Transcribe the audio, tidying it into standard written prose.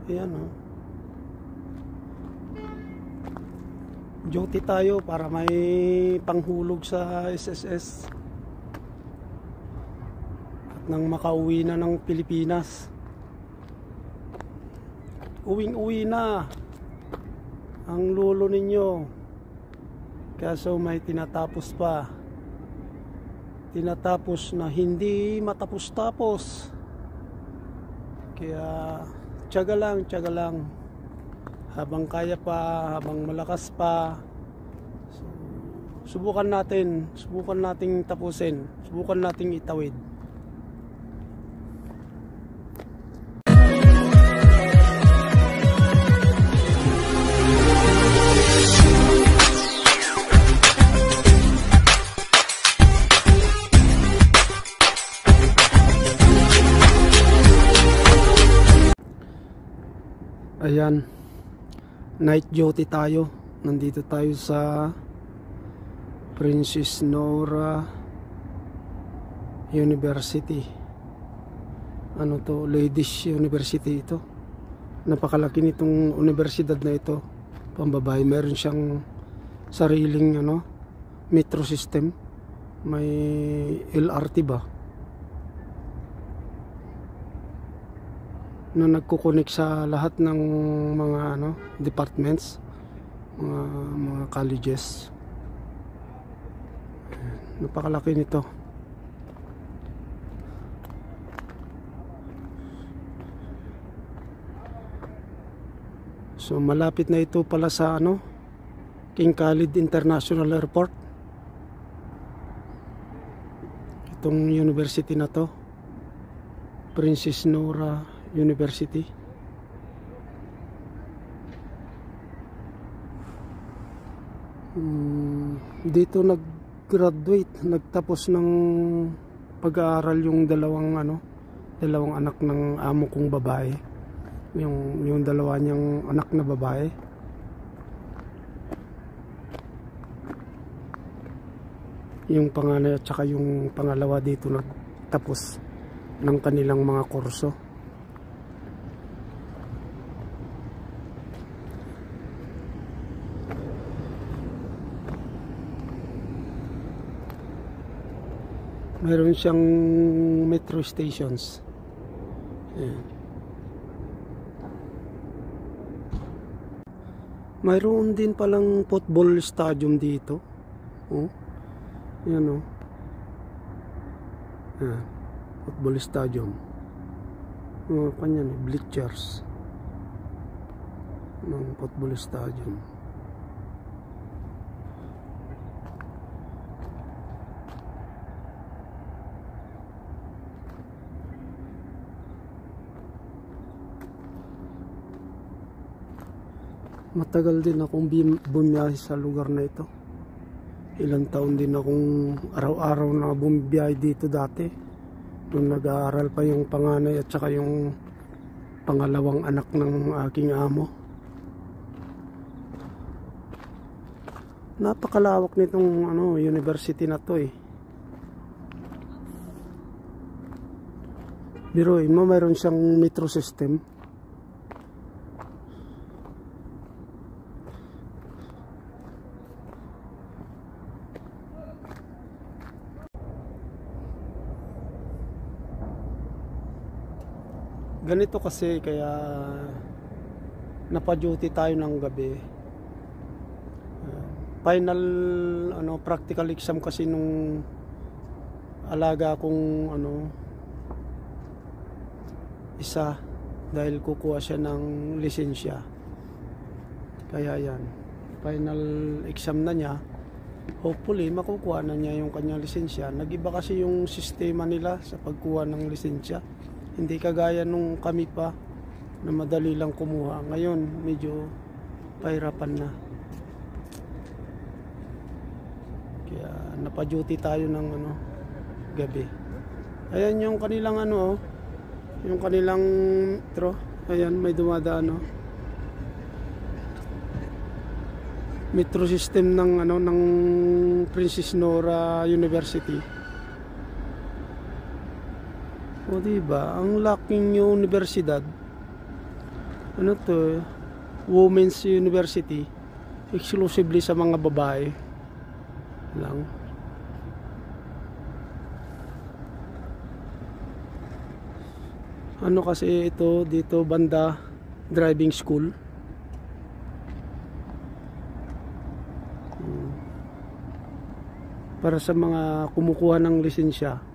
Ayan o. Duty tayo para may panghulog sa SSS. At nang makauwi na ng Pilipinas. Uwing-uwi na ang lolo ninyo. Kaso may tinatapos pa. Tinatapos na hindi matapos-tapos. Kaya tiyaga lang. Habang kaya pa, habang malakas pa. Subukan nating tapusin. Subukan nating itawid. Ayan, night duty tayo. Nandito tayo sa Princess Nora University. Ano to? Ladies University ito. Napakalaki nitong universidad na ito. Pambabae. Meron siyang sariling metro system. May LRT ba? Na nagkukonek sa lahat ng mga departments, mga colleges. Napakalaki nito. So malapit na ito pala sa King Khalid International Airport. Itong university na to, Princess Nora University. Dito nagtapos ng pag-aaral yung dalawang anak ng amo kong babae. Yung dalawa niyang anak na babae. Yung panganay at saka yung pangalawa dito nagtapos ng kanilang mga kurso. Meron siyang metro stations. Ayan. Mayroon din palang football stadium dito. Oh. Yan Ayan. Football stadium. Kanya bleachers ng football stadium. Matagal din akong bumiyahe sa lugar na ito. Ilang taon din akong araw-araw na bumiyahe dito dati. Nung nag-aaral pa yung panganay at saka yung pangalawang anak ng aking amo. Napakalawak nitong university na to eh. Biruin mo, mayroon siyang metro system. Ganito kasi kaya napa-duty tayo ng gabi. Final practical exam kasi nung alaga kong isa, dahil kukuha siya ng lisensya. Kaya yan, final exam na niya. Hopefully makukuha na niya yung kanyang lisensya. Nag-iba kasi yung sistema nila sa pagkuha ng lisensya. Hindi kagaya nung kami pa na madali lang kumuha. Ngayon medyo pahirapan na. Kaya napa-duty tayo ng gabi. Ayan yung kanilang yung kanilang metro. Ayan, may dumadaan metro system ng ng Princess Nora University. O diba, ang laking universidad. Ano to? Women's University. Exclusively sa mga babae lang. Ano kasi ito dito banda driving school. Para sa mga kumukuha ng lisensya.